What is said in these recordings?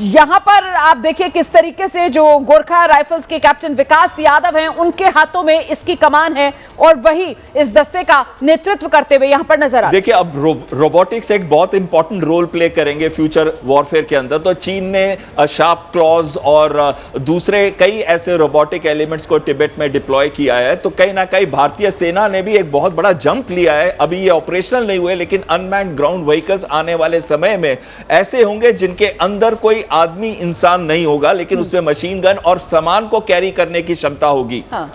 यहां पर आप देखिए किस तरीके से जो गोरखा राइफल्स के कैप्टन विकास यादव हैं, उनके हाथों में इसकी कमान है और वही इस दस्ते का नेतृत्व करते हुए यहां पर नजर आ। देखिए, अब रोबोटिक्स एक बहुत इंपॉर्टेंट रोल प्ले करेंगे फ्यूचर वॉरफेयर के अंदर। तो चीन ने शार्प क्लॉज और दूसरे कई ऐसे रोबोटिक एलिमेंट्स को तिब्बत में डिप्लॉय किया है। तो कहीं ना कहीं भारतीय सेना ने भी एक बहुत बड़ा जंप लिया है। अभी ये ऑपरेशनल नहीं हुए, लेकिन अनमैन्ड ग्राउंड व्हीकल्स आने वाले समय में ऐसे होंगे जिनके अंदर कोई आदमी इंसान नहीं होगा, लेकिन उसमें मशीन गन और सामान को कैरी करने की क्षमता होगी। हाँ।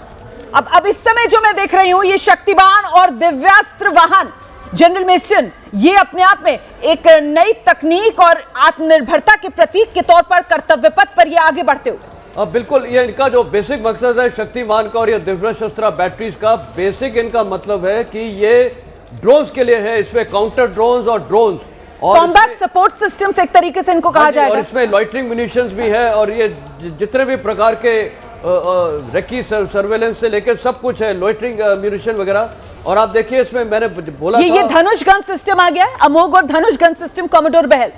अब इस समय जो मैं देख रही हूं, ये शक्तिबान और दिव्यास्त्र वाहन जनरल मेस्टन, ये अपने आप में एक नई तकनीक और आत्मनिर्भरता के प्रतीक के तौर पर कर्तव्य पथ पर ये आगे बढ़ते हुए। अब बिल्कुल, ये इनका जो बेसिक मकसद है शक्तिमान का और ये दिव्य शस्त्र बैटरीज का बेसिक इनका मतलब है कि ये ड्रोन्स के लिए है। इसमें काउंटर ड्रोन्स और ड्रोन्स और कॉम्बैट सपोर्ट सिस्टम्स एक तरीके से इनको कहा जाएगा। और इसमें लॉइटरिंग म्यूनिशंस भी है और ये जितने भी प्रकार के रेकी सर्वेलेंस से लेकर सब कुछ है, लॉइटरिंग म्यूनिशन वगैरह। और आप देखिए इसमें मैंने बोला ये धनुष गन सिस्टम आ गया, अमोघ और धनुष गन सिस्टम कॉमोडोर बहल।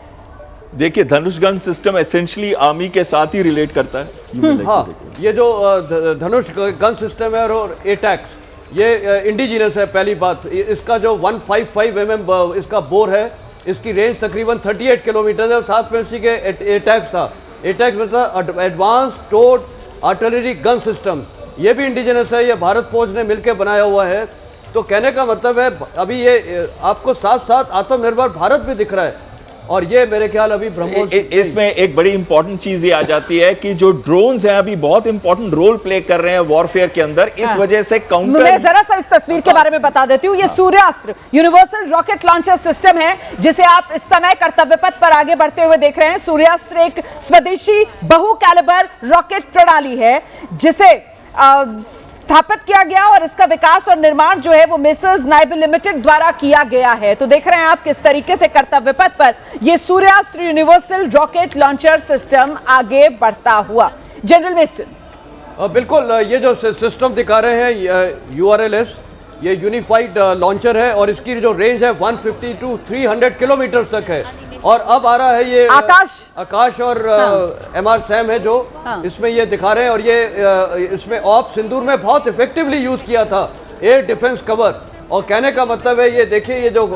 देखिए, धनुष गन सिस्टम एसेंशियली आर्मी के साथ ही रिलेट करता है। हाँ, ये जो धनुष गन सिस्टम है और एटैक्स, ये इंडिजिनस है। पहली बात, इसका जो 155 mm इसका बोर है, इसकी रेंज तकरीबन 38 किलोमीटर है और साथ में इसी के एटैक्स था। एटैक्स मतलब advanced towed artillery gun system, ये भी इंडिजिनस है, ये भारत फौज ने मिलकर बनाया हुआ है। तो कहने का मतलब है अभी ये आपको साथ साथ आत्मनिर्भर भारत भी दिख रहा है और ये मेरे ख्याल अभी ब्रह्मोस। इसमें एक बड़ी इंपॉर्टेंट चीज ये आ जाती है कि जो ड्रोन्स हैं अभी बहुत इंपॉर्टेंट रोल प्ले कर रहे हैं वॉरफेयर के अंदर। इस वजह से काउंटर, मैं जरा सा इस तस्वीर के बारे में बता देती हूँ। ये सूर्यास्त्र यूनिवर्सल रॉकेट लॉन्चर सिस्टम है जिसे आप इस समय कर्तव्य पथ पर आगे बढ़ते हुए देख रहे हैं। सूर्यास्त्र एक स्वदेशी बहु कैलिबर रॉकेट प्रणाली है जिसे स्थापित किया गया और इसका विकास और निर्माण जो है वो मेसर्स नाइबल लिमिटेड द्वारा किया गया है। तो देख रहे हैं आप किस तरीके से कर्तव्य पथ पर ये सूर्यास्त्र यूनिवर्सल रॉकेट लॉन्चर सिस्टम आगे बढ़ता हुआ। जनरल मेस्टन, बिल्कुल, ये जो सिस्टम दिखा रहे हैं URLS, ये यूनिफाइड लॉन्चर है और इसकी जो रेंज है 150 to 300 किलोमीटर तक है। और अब आ रहा है ये आकाश और MR सैम है जो इसमें ये दिखा रहे हैं और ये इसमें ऑप सिंदूर में बहुत इफेक्टिवली यूज किया था एयर डिफेंस कवर। और कहने का मतलब है ये देखिए, ये जो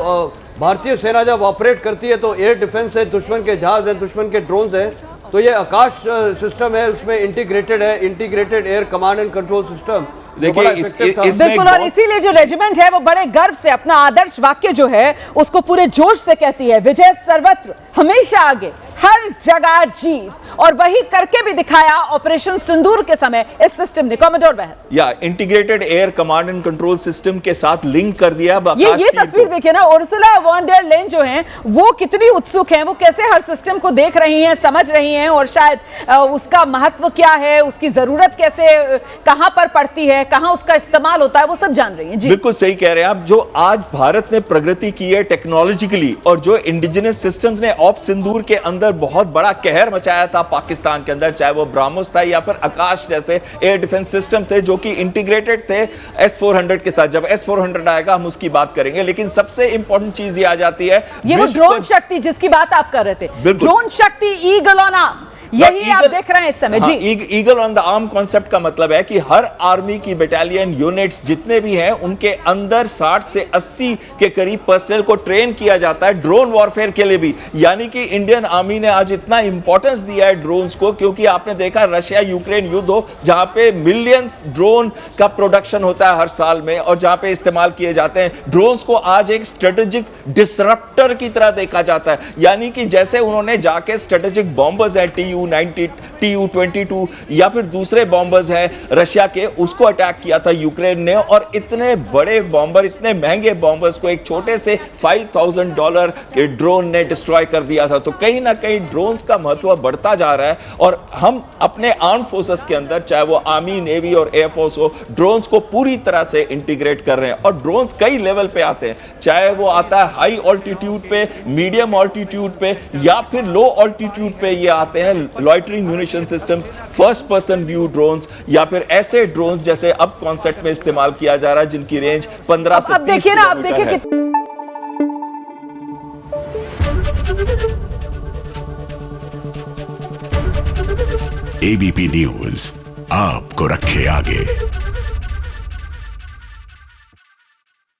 भारतीय सेना जब ऑपरेट करती है तो एयर डिफेंस है, दुश्मन के जहाज है, दुश्मन के ड्रोन्स है, तो ये आकाश सिस्टम है, उसमें इंटीग्रेटेड है, integrated air command and control system. देखिए बिल्कुल, और इसीलिए जो रेजिमेंट है वो बड़े गर्व से अपना आदर्श वाक्य जो है उसको पूरे जोश से कहती है, विजय सर्वत्र, हमेशा आगे, हर जगह जीत। और वही करके भी दिखाया ऑपरेशन सिंदूर के समय इस सिस्टम ने। कॉमोडोर बहल, या integrated air command and control system के साथ लिंक कर दिया। ये तस्वीर देखिए ना, उर्सुला वॉन डेर लेन जो हैं वो कितनी उत्सुक हैं, वो कैसे हर सिस्टम को देख रही हैं, समझ रही हैं और शायद उसका महत्व क्या है, उसकी जरूरत कैसे, कहां पर पड़ती है, कहां उसका इस्तेमाल होता है, वो सब जान रही हैं। जी बिल्कुल सही कह रहे हैं आप। जो आज भारत ने प्रगति की है टेक्नोलॉजिकली और जो इंडिजिनस सिस्टम्स ने ऑप सिंदूर के अंदर बहुत बड़ा कहर मचाया था पाकिस्तान के अंदर, चाहे वो ब्रह्मोस था या फिर आकाश जैसे एयर डिफेंस सिस्टम थे जो कि इंटीग्रेटेड थे S-400 के साथ। जब S-400 आएगा हम उसकी बात करेंगे, लेकिन सबसे इंपॉर्टेंट चीज ये आ जाती है, ये वो ड्रोन शक्ति जिसकी बात आप कर रहे थे, ड्रोन शक्ति ईगल ऑन आर्म, यही आप देख रहे हैं इस समय। जी, eagle on the arm concept का मतलब है कि हर आर्मी की बटालियन यूनिट्स जितने भी हैं उनके अंदर 60 से 80 के करीब पर्सनल को ट्रेन किया जाता है ड्रोन वॉरफेयर के लिए भी। यानी कि इंडियन आर्मी ने आज इतना इंपॉर्टेंस दिया है ड्रोन्स को, क्योंकि आपने देखा रशिया यूक्रेन युद्ध हो जहां पे मिलियंस ड्रोन का प्रोडक्शन होता है हर साल में और जहां पे इस्तेमाल किए जाते हैं ड्रोन्स को, आज एक स्ट्रेटेजिक डिसरप्टर की तरह देखा जाता है। यानी कि जैसे उन्होंने जाके स्ट्रेटेजिक बॉम्बर्स है TU-90, TU-22 या फिर दूसरे बॉम्बर्स हैं रशिया के, उसको अटैक किया था यूक्रेन ने, और इतने बड़े बॉम्बर, इतने महंगे बॉम्बर्स को एक छोटे से $5,000 के ड्रोन ने डिस्ट्रॉय कर दिया था। तो कहीं ना कहीं ड्रोन्स का महत्व बढ़ता जा रहा है और हम अपने आर्म फोर्सेस के अंदर, चाहे वो आर्मी, नेवी और एयरफोर्स हो, ड्रोन्स को पूरी तरह से इंटीग्रेट कर रहे हैं। और ड्रोन्स कई लेवल पे आते हैं, चाहे वो आता है हाई ऑल्टीट्यूड पे, मीडियम ऑल्टीट्यूड पे या फिर लो ऑल्टीट्यूड पे ये आते हैं loitering munition systems, first person view drones या फिर ऐसे ड्रोन्स जैसे अब कॉन्सेप्ट में इस्तेमाल किया जा रहा है जिनकी रेंज 15 से 30 किलोमीटर है। एबीपी न्यूज आपको रखे आगे।